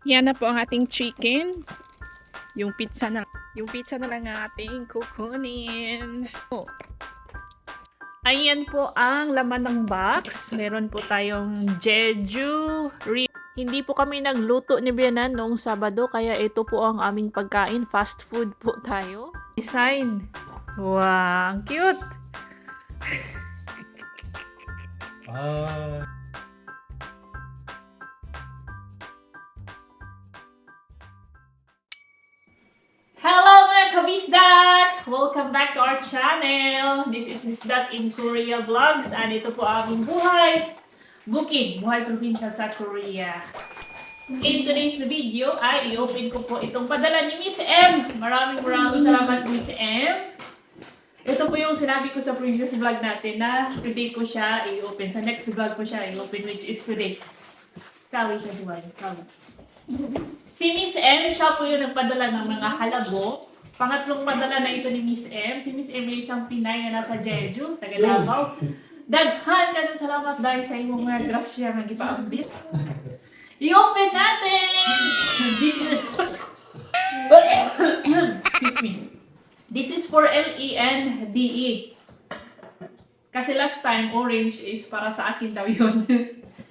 Yan na po ang ating chicken. Yung pizza na lang ang ating kukunin. Oh. Ayan po ang laman ng box. Meron po tayong Jeju Real. Hindi po kami nagluto ni Bianan noong Sabado, kaya ito po ang aming pagkain. Fast food po tayo. Design. Wow, ang cute! Hello mga kabisdak! Welcome back to our channel! This is Miss Duck in Korea Vlogs, and ito po aming buhay probinsya sa Korea. In today's video ay i-open ko po itong padala ni Miss M. Maraming salamat Miss M. Ito po yung sinabi ko sa previous vlog natin na today ko siya i-open. Sa next vlog ko siya i-open, which is today. Kawi siya buhay. Kawi. Si Miss M, siya po yung nagpadala ng mga halabo. Pangatlong padala na ito ni Miss M. Si Miss M ay isang Pinay na nasa Jeju, taga Davao. Daghan ka salamat dahil sa imong mga grasya nga gipaambit. I-open natin! This is... Excuse me. This is for LENDE. Kasi last time, orange is para sa akin daw yun.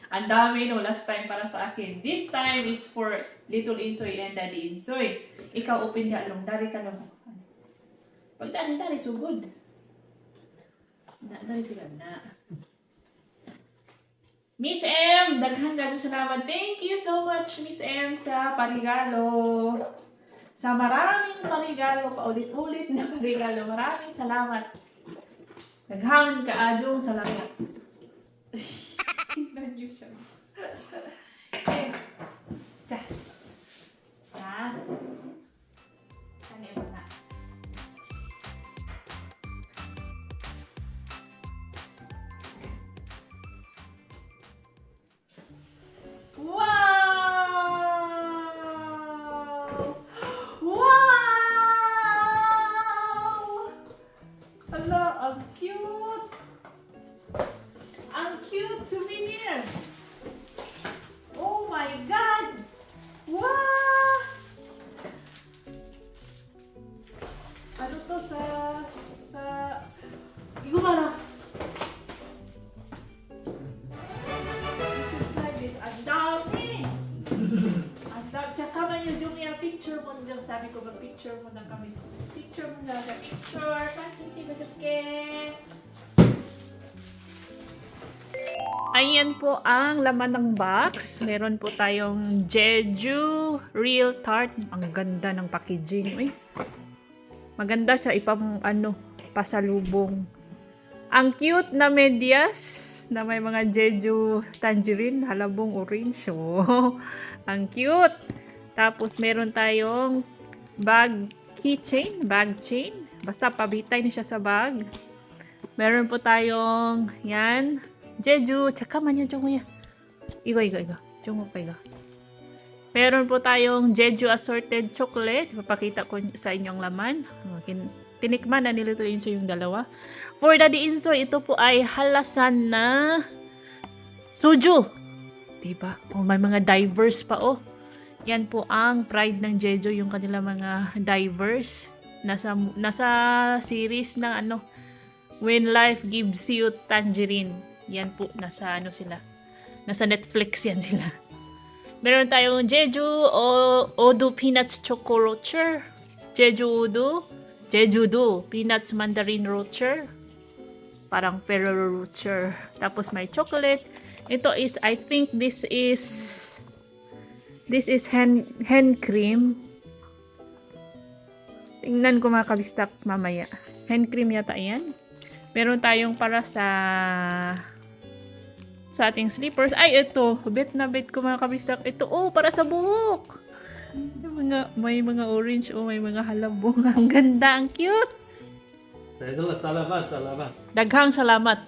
Ang dami no, last time para sa akin. This time, it's for Little Insoy and Daddy Insoy. Ikaw, open ka lang. Dari ka lang. Pag dari, so good. Dari sila na. Miss M, daghan ka salamat. Thank you so much, Miss M, sa parigalo. Sa maraming parigalo, paulit-ulit na parigalo. Maraming salamat. Daghan ka adjong salamat. Tingnan niyo siya. Okay. Tsa. Ha? Ano yun na? Wow! Wow! Hala, ang cute! Ang cute souvenir! Oh my God! Wow! Ano to sa... Igumara! Ang dami! Ang dami! Tsaka man yung Jumia, picture mo dyan. Sabi ko, mag-picture mo na kami. Picture mo na sa picture. Pansin si Bajuke! Ayan po ang laman ng box. Meron po tayong Jeju Real Tart. Ang ganda ng packaging. Uy. Maganda siya pasalubong. Ang cute na medyas na may mga Jeju tangerine, halabong orange. Oh, ang cute. Tapos meron tayong bag chain. Basta pabitay na siya sa bag. Meron po tayong yan. Jeju, tsaka man yung chungo ya. Igo. Chungo pa igo. Meron po tayong Jeju assorted chocolate. Papakita ko sa inyong laman. Tinikman na nilito Insoy yung dalawa. For Daddy Insoy, ito po ay halasan na soju. Diba? Oh, may mga divers pa oh. Yan po ang pride ng Jeju, yung kanila mga divers. Nasa series ng When Life Gives You Tangerine. Yan po, nasa sila. Nasa Netflix yan sila. Meron tayong Jeju Odu Peanuts Choco Rocher. Jeju-do Peanuts Mandarin Rocher. Parang Ferrero Rocher. Tapos may chocolate. Ito is, I think this is hand cream. Tingnan ko mga kabistak mamaya. Hand cream yata yan. Meron tayong para sa ating slippers. Ay, ito. Bet ko mga kabistak. Ito, para sa buhok. May mga orange, may mga halabong. Ang ganda, ang cute. Salamat. Daghang salamat.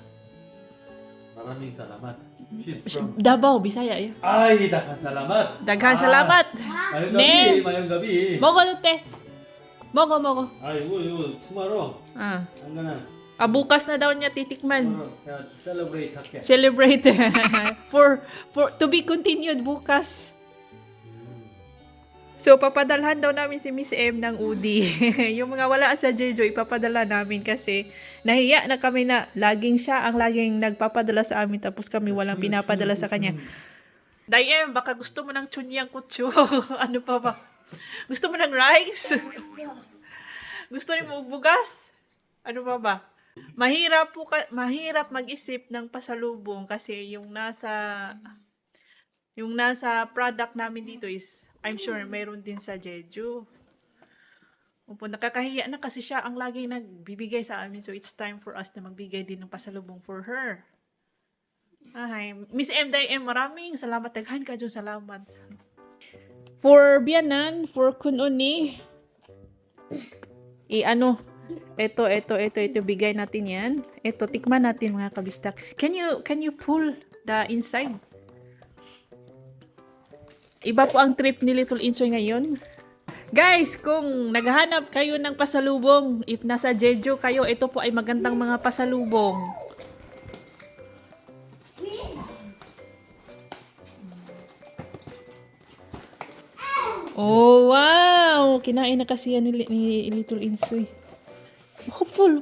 Maraming salamat. She's from Davao, Bisaya. Yun. Ay, daghang salamat. Daghang salamat. Mayong gabi. Mogo, te. Mogo. Ay, tomorrow. Hanggang Bukas na daw niya titikman. celebrate hake. Celebrate. for to be continued bukas. So, papadalhan daw namin si Miss M ng Udi. Yung mga wala sa Jeju, ipapadala namin kasi nahiya na kami na laging siya ang laging nagpapadala sa amin tapos kami walang pinapadala sa kanya. Dayem, baka gusto mo ng chunyang kutsu. Ano pa ba? Gusto mo ng rice? Gusto mo bugas? Ano pa ba? Mahirap mag-isip ng pasalubong kasi yung nasa product namin dito is I'm sure mayroon din sa Jeju. Opo, nakakahiya na kasi siya ang laging nagbibigay sa amin. So, it's time for us na magbigay din ng pasalubong for her. Ay, Miss M, Day M, maraming salamat. Daghan ka dyan, salamat. For Bianan, for Kununi, ito, bigay natin yan. Ito, tikman natin mga kabistak. Can you pull the inside? Iba po ang trip ni Little Insoy ngayon. Guys, kung naghahanap kayo ng pasalubong, if nasa Jeju kayo, ito po ay magandang mga pasalubong. Oh, wow! Kinain na kasi yan ni Little Insoy. Oh, pull!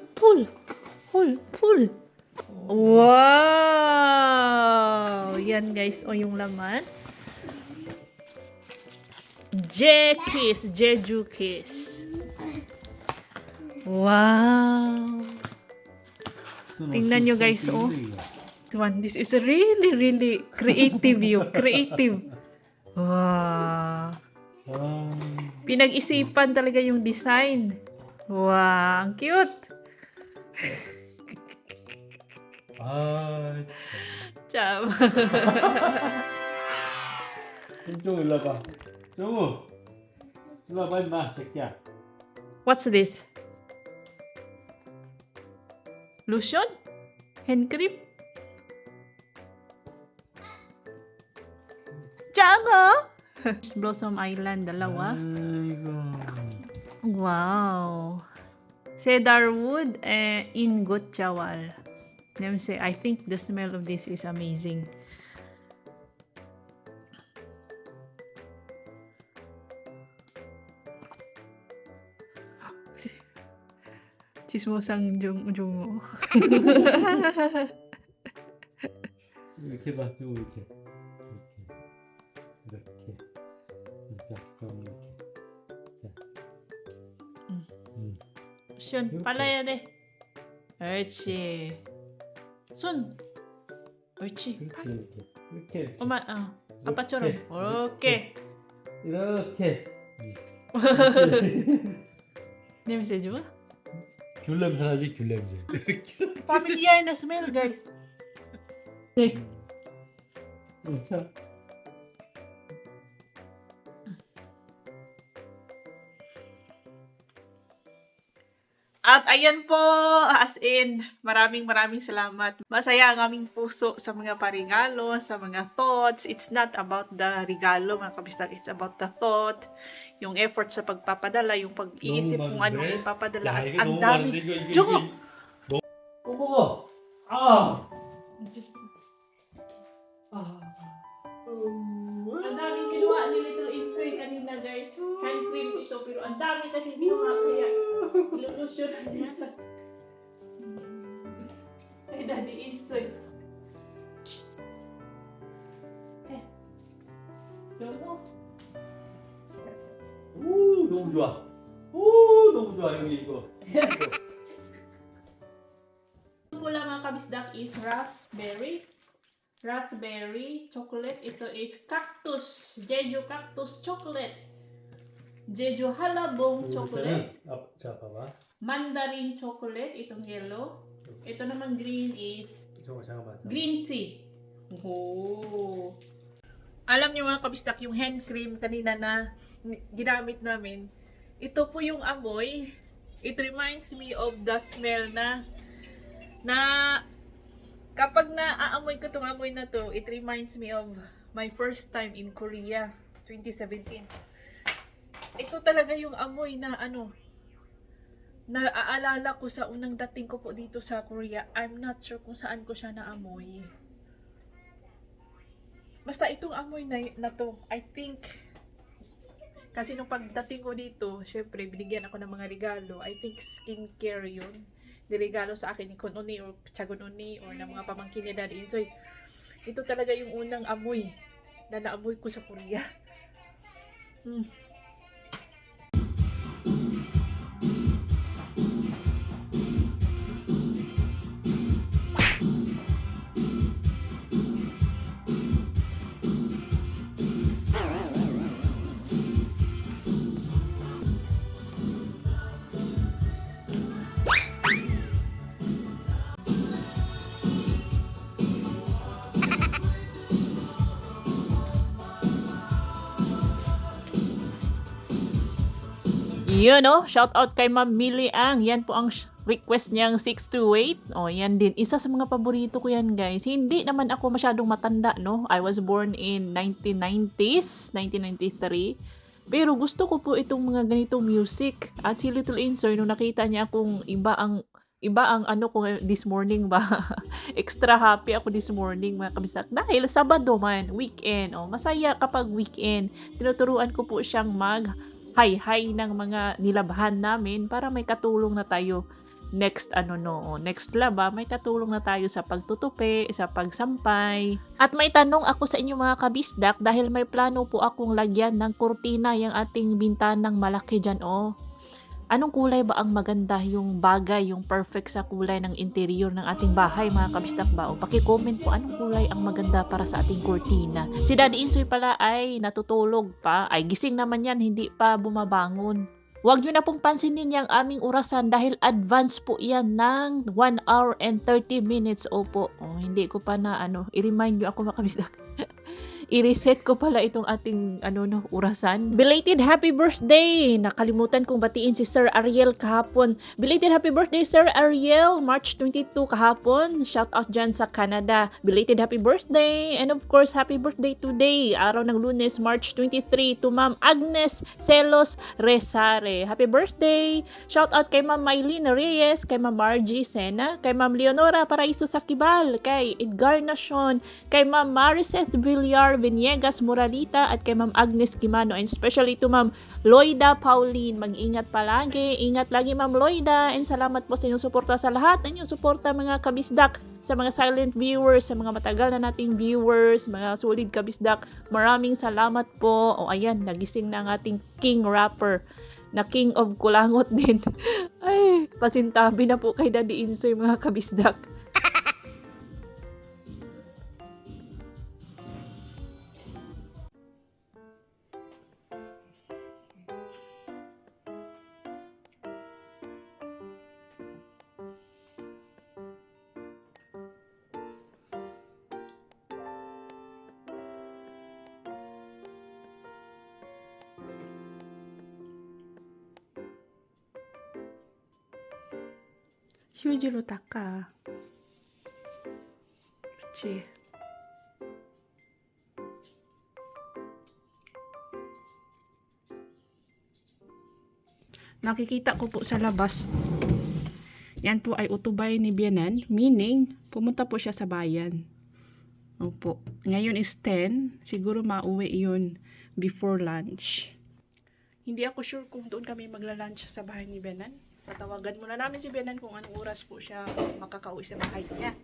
Wow! Yan guys, o yung laman. Jeju Kiss. Wow. Tingnan nyo guys, oh. This is really creative you. Creative. Wow. Pinag-isipan talaga yung design. Wow, ang cute. Cham. 좀 일로 와봐. 정우, 일로 와봐 임마, 새끼야. What's this? Lotion? Hand cream? Jango! Blossom Island, dalawa. 아이고. Wow. Cedar wood in Gotchawal. Let me say, I think the smell of this is amazing. Chismosang Jungo. 이렇게 봐, 좀 이렇게. 자, 그럼 이렇게. 자. Shun, palaya de. 옳지. 손. 옳지. 그렇지, 이렇게. 엄마, 아빠처럼. 오케이. 이렇게. 냄새 좋아? 귤 냄새 나지, 귤 냄새. Familiar na smell, guys. 네. 자. At ayan po, as in, maraming salamat. Masaya ang aming puso sa mga parigalo, sa mga thoughts. It's not about the regalo, mga kabistak. It's about the thought, yung effort sa pagpapadala, yung pag-iisip kung ano ipapadala. At ang dami. Jungo! 먹어. 아. Ang daming ginawa ni Little Insoy kanina, guys. Hand cream ito, pero ang dami kasi ginawa kaya ilulusyon niya sa kay Daddy Insoy. Jono. 너무 좋아. 너무 좋아 여기 이거. Ito pula mga kabisdak is raspberry chocolate. Ito is cactus, Jeju cactus chocolate, Jeju halabong chocolate, 자 봐봐. mandarin chocolate, itong yellow. Ito naman green is 저거 잠깐만. green tea. Oh. Alam niyo mga kabistak, yung hand cream kanina na ginamit namin, ito po yung amoy. It reminds me of the smell na kapag naaamoy ko itong amoy na to, it reminds me of my first time in Korea, 2017. Ito talaga yung amoy na naaalala ko sa unang dating ko po dito sa Korea. I'm not sure kung saan ko siya naamoy. Basta itong amoy na to, I think, Kasi nung pagdating ko dito, syempre, binigyan ako ng mga regalo. I think skincare yun. Niregalo sa akin ni Kononi or Chagononi or ng mga pamangkin ni Daddy Insoy. Ito talaga yung unang amoy na naamoy ko sa Korea. Mm. Yun, no? Shout out kay Ma'am Millie Ang. Yan po ang request niyang 628. O, yan din. Isa sa mga paborito ko yan, guys. Hindi naman ako masyadong matanda, no? I was born in 1990s, 1993. Pero gusto ko po itong mga ganitong music. At si Little Insoy, nung nakita niya akong iba ang ano ko this morning ba. Extra happy ako this morning, mga kabisdak. Dahil Sabado man, weekend. O, masaya kapag weekend. Tinuturuan ko po siyang hi-hi ng mga nilabahan namin para may katulong na tayo next laba, may katulong na tayo sa pagtutupi, sa pagsampay. At may tanong ako sa inyo mga kabisdak dahil may plano po akong lagyan ng kurtina yung ating bintanang malaki dyan, oh. Anong kulay ba ang maganda, yung bagay, yung perfect sa kulay ng interior ng ating bahay, mga kabistak ba? O paki-comment po anong kulay ang maganda para sa ating kurtina. Si Daddy Insoy pala ay natutulog pa. Ay gising naman yan, hindi pa bumabangon. Huwag nyo na pong pansinin yung aming orasan dahil advance po yan ng 1 hour and 30 minutes. Opo, hindi ko pa na i-remind nyo ako mga kabistak. I-reset ko pala itong ating orasan. Belated happy birthday! Nakalimutan kong batiin si Sir Ariel kahapon. Belated happy birthday Sir Ariel! March 22 kahapon. Shout out dyan sa Canada. Belated happy birthday! And of course, happy birthday today. Araw ng Lunes, March 23 to Ma'am Agnes Celos Resare. Happy birthday! Shout out kay Ma'am Mylene Reyes, kay Ma'am Margie Sena, kay Ma'am Leonora Paraiso Sakibal, kay Edgar Nacion, kay Ma'am Maricet Villar Venegas Moralita at kay Ma'am Agnes Kimano, and especially to Ma'am Loida Pauline. Mag-ingat palagi. Ingat lagi Ma'am Loida, and salamat po sa inyong suporta, sa lahat ng inyong suporta mga kabisdak, sa mga silent viewers, sa mga matagal na nating viewers, mga solid kabisdak. Maraming salamat po. O ayan, nagising na ang ating king rapper na king of kulangot din. Ay, pasintabi na po kay Daddy Insoy mga kabisdak. 휴지로 닦아. 그렇지. Nakikita ko po sa labas. Yan po ay utubay ni Bianan, meaning pumunta po siya sa bayan. Opo. Ngayon is 10. Siguro mauwi yun before lunch. Hindi ako sure kung doon kami magla-lunch sa bahay ni Bianan. Tatawagan muna namin si Bianan kung anong oras po siya makakauwi sa bahay niya.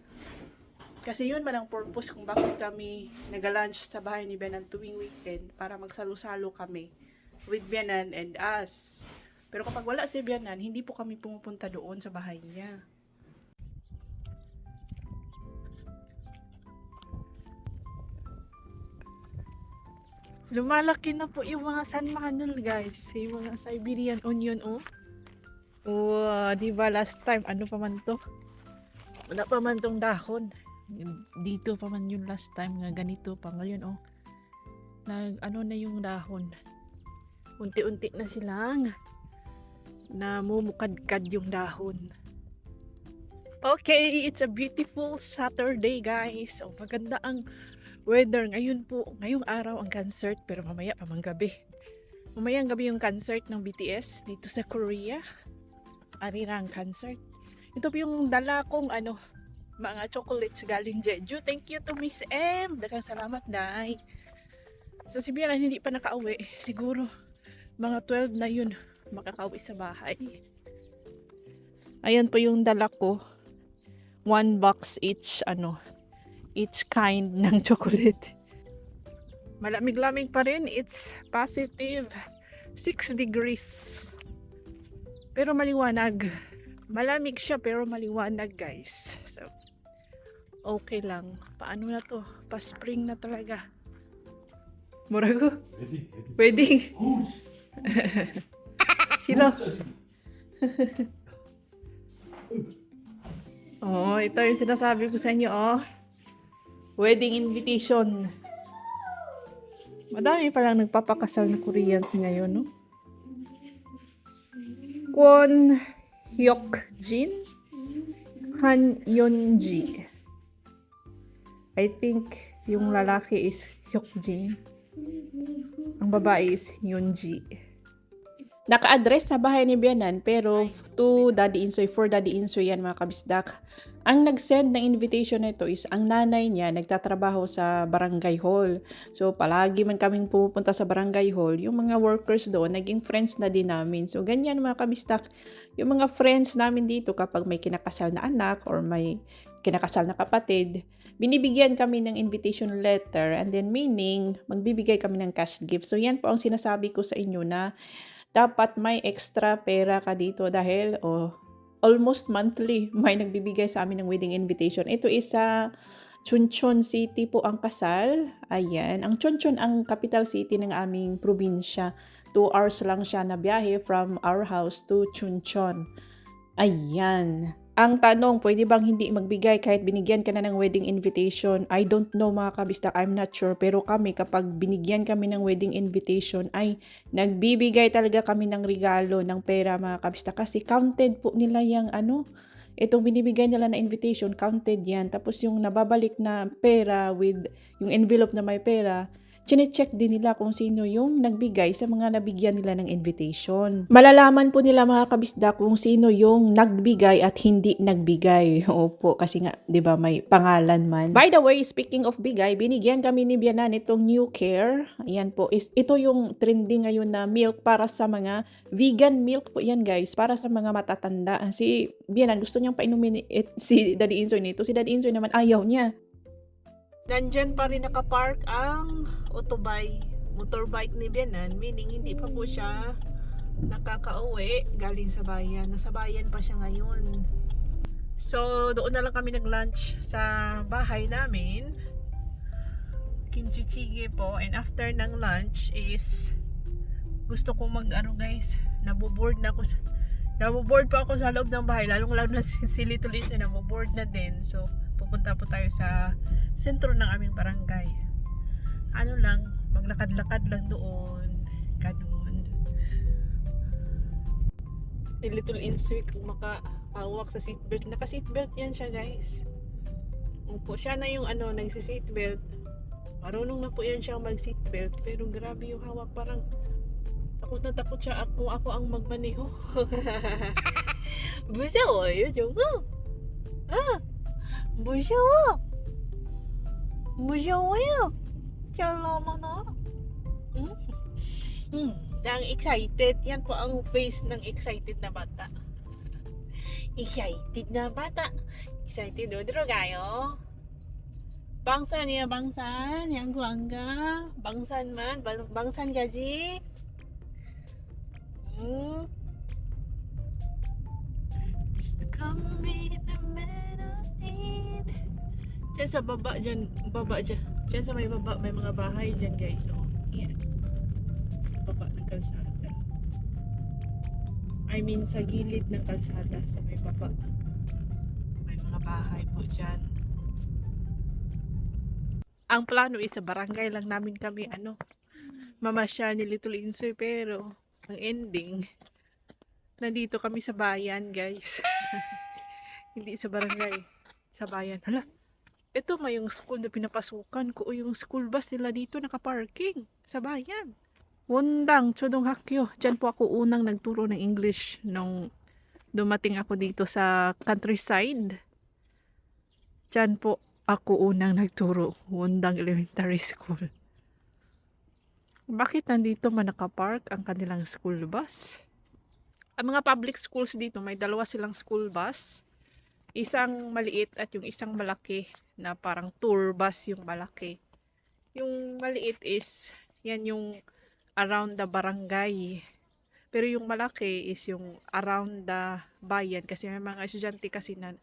Kasi yun man ang purpose kung bakit kami nag-lunch sa bahay ni Bianan tuwing weekend, para magsalo-salo kami with Bianan and us. Pero kapag wala si Bianan, hindi po kami pumupunta doon sa bahay niya. Lumalaki na po yung mga San Manuel, guys. Yung mga Siberian onion, oh. Oh, di ba last time, ano pa man to? Wala pa man tong dahon. Dito pa man yung last time nga ganito pa. Ngayon, oh. Na yung dahon. Unti-unti na silang namumukadkad yung dahon. Okay, it's a beautiful Saturday, guys. Oh, maganda ang weather ngayon po. Ngayong araw ang concert, pero mamaya pa mang gabi. Mamayang gabi yung concert ng BTS dito sa Korea. Arirang concert. Ito po yung dala kong mga chocolates galing Jeju. Thank you to Miss M. Daghang salamat, Day. So si Bianan hindi pa nakauwi. Siguro Mga 12 na yun, makakauwi sa bahay. Ayan po yung dala ko. 1 box each, each kind ng chocolate. Malamig-lamig pa rin. It's positive 6 degrees. Pero maliwanag. Malamig siya pero maliwanag, guys. So, okay lang. Paano na to? Pa-spring na talaga. Murago? Wedding. Sila. Oh, ito yung sinasabi ko sa inyo, oh. Wedding invitation. Madami palang nagpapakasal na Koreans ngayon, no? Kwon Hyuk Jin, Han Yeonji. I think yung lalaki is Hyuk Jin. Ang babae is Yeonji. Naka-address sa bahay ni Bianan pero to Daddy Insoy, for Daddy Insoy yan mga kabisdak. Ang nag-send ng invitation na ito is ang nanay niya nagtatrabaho sa barangay hall. So palagi man kaming pupunta sa barangay hall, yung mga workers doon naging friends na din namin. So ganyan mga kabisdak, yung mga friends namin dito kapag may kinakasal na anak or may kinakasal na kapatid, binibigyan kami ng invitation letter and then meaning magbibigay kami ng cash gift. So yan po ang sinasabi ko sa inyo na dapat may extra pera ka dito dahil almost monthly may nagbibigay sa amin ng wedding invitation. Ito is sa Chuncheon City po ang kasal. Ayan. Ang Chuncheon ang capital city ng aming probinsya. 2 hours lang siya na biyahe from our house to Chuncheon. Ayan. Ang tanong, pwede bang hindi magbigay kahit binigyan ka na ng wedding invitation? I don't know mga kabistak, I'm not sure. Pero kami, kapag binigyan kami ng wedding invitation, ay nagbibigay talaga kami ng regalo ng pera mga kabistak. Kasi counted po nila yung itong binibigay nila na invitation, counted yan. Tapos yung nababalik na pera with yung envelope na may pera, chine-check din nila kung sino yung nagbigay sa mga nabigyan nila ng invitation. Malalaman po nila mga kabisda kung sino yung nagbigay at hindi nagbigay. Opo, kasi nga, di ba, may pangalan man. By the way, speaking of bigay, binigyan kami ni Bianan itong New Care. Ayan po, ito yung trending ngayon na milk para sa mga vegan milk po yan guys, para sa mga matatanda. Si Bianan, gusto niyang painumin si Daddy Insoy nito. Si Daddy Insoy naman ayaw niya. Nandyan pa rin nakapark ang motorbike ni Bianan, meaning hindi pa po siya nakakauwi galing sa bayan. Nasa bayan pa siya ngayon. So, doon na lang kami nag-lunch sa bahay namin. Kimchi jjigae po. And after ng lunch is gusto kong guys, naboboard pa ako sa loob ng bahay. Lalong-lalo na si Little Lisa, naboboard na din. So, pupunta po tayo sa sentro ng aming barangay. Maglakad-lakad lang doon. Ganun. Si Little Insoy kung makahawak sa seatbelt. Naka-seatbelt yan siya guys. Opo, siya na yung nagsi-seatbelt. Marunong na po yan siya mag-seatbelt. Pero grabe yung hawak, parang takot na takot siya kung ako ang magmaneho. Busaw, yun yung Busaw. Busaw. Ang excited. Yan po ang face ng excited na bata. Excited na bata. Excited. Dito kayo. Bangsan niya, bangsan. Yang guangga. Bangsan man. Bangsan gaji. Just come be the man I need. Diyan sa baba dyan. Diyan sa may baba, may mga bahay dyan guys. Yan. Sa baba ng kalsada. I mean sa gilid ng kalsada, sa may baba. May mga bahay po dyan. Ang plano is sa barangay lang namin kami mamasyal ni Little Insoy, pero ang ending, nandito kami sa bayan guys. Hindi sa barangay, sa bayan. Hala, ito may yung school na pinapasukan ko, o yung school bus nila dito nakaparking sa bayan. Wondang Chodong Hakyo. Diyan po ako unang nagturo ng English nung dumating ako dito sa countryside. Diyan po ako unang nagturo. Wondang Elementary School. Bakit nandito man nakapark ang kanilang school bus? Ang mga public schools dito, may dalawa silang school bus. Isang maliit at yung isang malaki na parang tour bus yung malaki. Yung maliit is, yan yung around the barangay. Pero yung malaki is yung around the bayan. Kasi may mga estudyante kasi na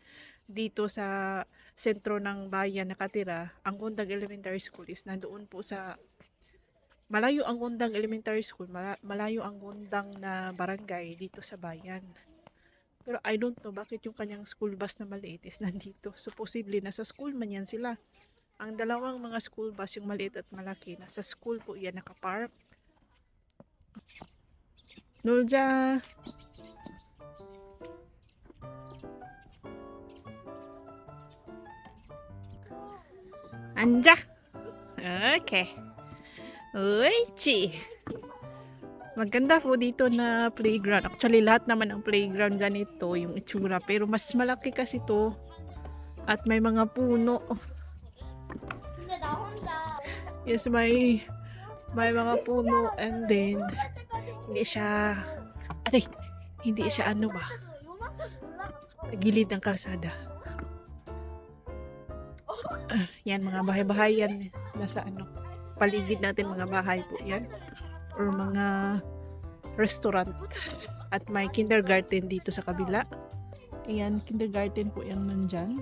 dito sa sentro ng bayan nakatira. Ang Gundang Elementary School is nandoon po sa malayo ang Gundang Elementary School, malayo ang Gundang na barangay dito sa bayan. Pero I don't know bakit yung kanyang school bus na maliit is nandito. Supposedly, nasa school man yan sila. Ang dalawang mga school bus, yung maliit at malaki, nasa school po yan nakapark. Nulja! Anja! Okay. Uy, maganda po dito na playground. Actually, lahat naman ng playground ganito, yung itsura. Pero mas malaki kasi to. At may mga puno. 근데 나 혼자 Yes, may mga puno. And then, hindi siya, hindi siya ano ba, 요만큼 올라갔어. gilid ng kalsada. Yan, mga bahay-bahay yan. Nasa ano, paligid natin mga bahay po yan. Or mga restaurant. At may kindergarten dito sa kabila. Ayan, kindergarten po yan nandyan.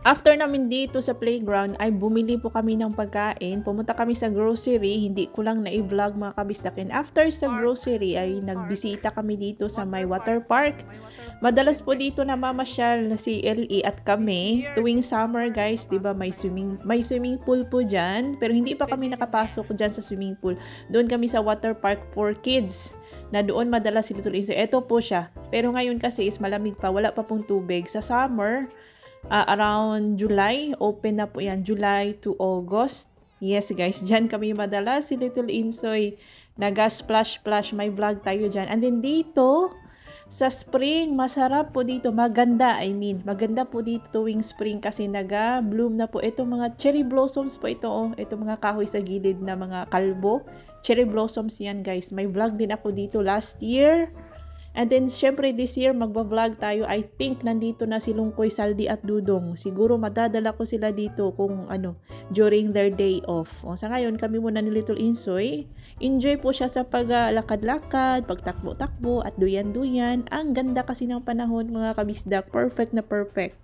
After namin dito sa playground ay bumili po kami ng pagkain. Pumunta kami sa grocery. Hindi ko lang na-vlog mga kabisdakin. After sa grocery ay nagbisita kami dito sa may water park. Madalas po dito namamasyal si LE at kami tuwing summer guys, 'di ba? May swimming pool po diyan, pero hindi pa kami nakapasok diyan sa swimming pool. Doon kami sa water park for kids. Na doon madalas sila tuloy. So, ito po siya. Pero ngayon kasi is malamig pa, wala pa pong tubig. Sa summer, around July, open na po yan. July to August. Yes guys, dyan kami madalas si Little Insoy. Naga-splash-splash, may vlog tayo dyan. And then dito, sa spring, masarap po dito. Maganda po dito tuwing spring kasi naga-bloom na po. Itong mga cherry blossoms po ito. Oh. Itong mga kahoy sa gilid na mga kalbo. Cherry blossoms yan guys. May vlog din ako dito last year. And then, syempre, this year, magbablog tayo. I think, nandito na si Lungkoy, Saldi at Dudong. Siguro, madadala ko sila dito kung during their day off. O, sa ngayon, kami muna ni Little Insoy. Enjoy po siya sa paglakad-lakad, pagtakbo-takbo, at duyan-duyan. Ang ganda kasi ng panahon, mga kabisdak. Perfect na perfect.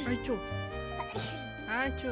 Acho. Acho.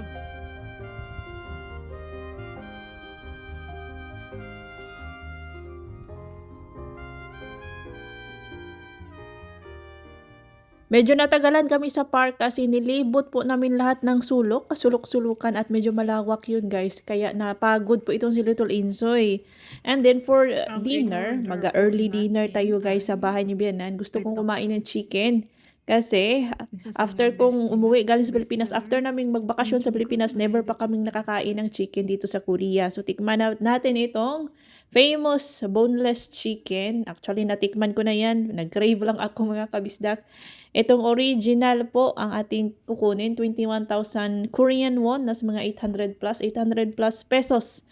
Medyo natagalan kami sa park kasi nilibot po namin lahat ng sulok, kasulok-sulukan at medyo malawak yun guys. Kaya napagod po itong si Little Insoy. And then for dinner, mag-early dinner tayo guys sa bahay ni Bianan. Gusto kong kumain ng chicken. Kasi after kong umuwi galing sa Pilipinas, after naming magbakasyon sa Pilipinas, never pa kaming nakakain ng chicken dito sa Korea. So tikman natin itong famous boneless chicken. Actually natikman ko na yan. Nag-crave lang ako mga kabisdak. Itong original po ang ating kukunin, 21,000 Korean won, nas mga 800 plus pesos.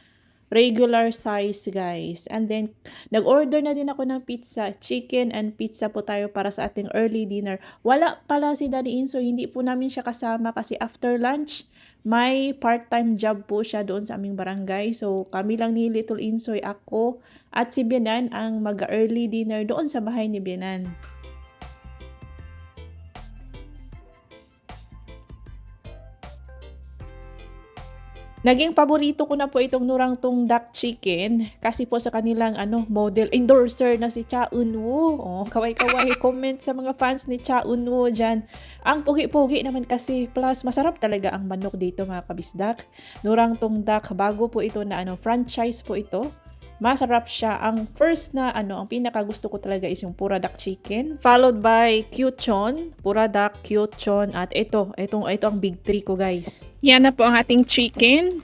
regular size, guys. And then, nag-order na din ako ng pizza. Chicken and pizza po tayo para sa ating early dinner. Wala pala si Daddy Insoy. Hindi po namin siya kasama kasi after lunch, may part-time job po siya doon sa aming barangay. So, kami lang ni Little Insoy, ako, at si Bianan ang mag-early dinner doon sa bahay ni Bianan. Naging paborito ko na po itong Nurang Tung Duck Chicken kasi po sa kanilang model endorser na si Cha Eun-woo. Oh, kaway-kaway comment sa mga fans ni Cha Eun-woo dyan. Ang pugi-pugi naman kasi, plus masarap talaga ang manok dito mga kabisdak. Nurang Tung Duck, bago po ito na franchise po ito. Masarap siya. Ang first na ang pinaka gusto ko talaga is yung Pura Duck Chicken. Followed by Kyuchon, Pura Duck, Kyuchon, at ito ang big 3 ko, guys. Yan na po ang ating chicken.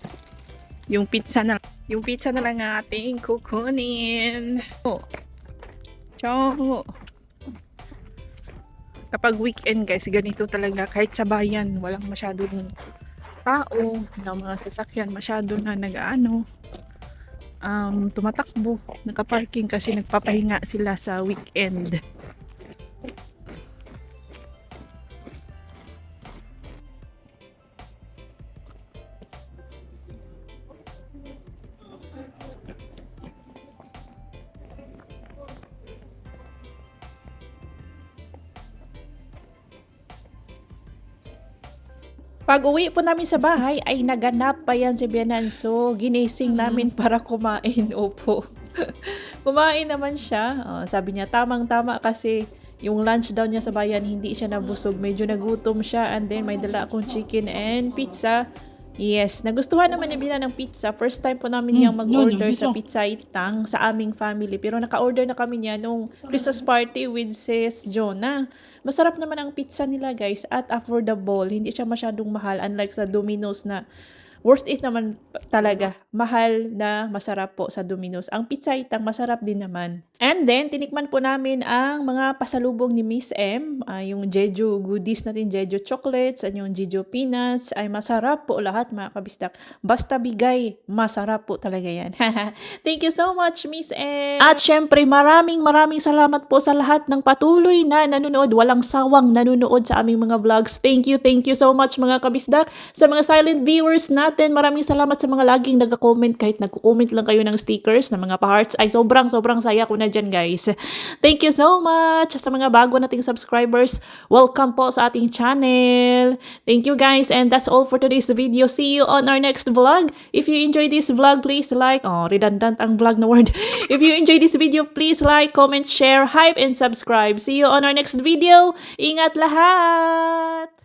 Yung pizza na lang ating kukunin. Oh. Ciao. Kapag weekend, guys, ganito talaga. Kahit sa bayan, walang masyadong tao, na mga sasakyan masyado na tumatakbo, nakaparking kasi nagpapahinga sila sa weekend. Pag uwi po namin sa bahay, ay naganap pa yan si Bianan. So, ginising namin para kumain. Opo. Kumain naman siya. Sabi niya, tamang-tama kasi yung lunch daw niya sa bayan, hindi siya nabusog. Medyo nagutom siya. And then, may dala akong chicken and pizza. Yes, nagustuhan naman ni Bianan ng pizza. First time po namin niyang mag-order sa Pizza Itang sa aming family. Pero naka-order na kami niya nung Christmas party with Sis Jonah. Masarap naman ang pizza nila, guys, at affordable. Hindi siya masyadong mahal, unlike sa Domino's na worth it naman talaga. Mahal na masarap po sa Domino's. Ang Pizza Itang masarap din naman. And then, tinikman po namin ang mga pasalubong ni Miss M. Yung Jeju goodies natin, Jeju chocolates, at yung Jeju peanuts. Ay masarap po lahat, mga kabistak. Basta bigay, masarap po talaga yan. Thank you so much, Miss M. At syempre, maraming salamat po sa lahat ng patuloy na nanonood. Walang sawang nanonood sa aming mga vlogs. Thank you so much, mga kabisdak. Sa mga silent viewers natin, maraming salamat sa mga laging nag-comment. Kahit nag-comment lang kayo ng stickers, ng mga pa-hearts, ay sobrang saya ko na dyan, guys. Thank you so much. Sa mga bago nating subscribers, welcome po sa ating channel. Thank you, guys, and that's all for today's video. See you on our next vlog. If you enjoyed this vlog, please like, redundant ang vlog na word. If you enjoyed this video, please like, comment, share, hype, and subscribe. See you on our next video. Ingat lahat!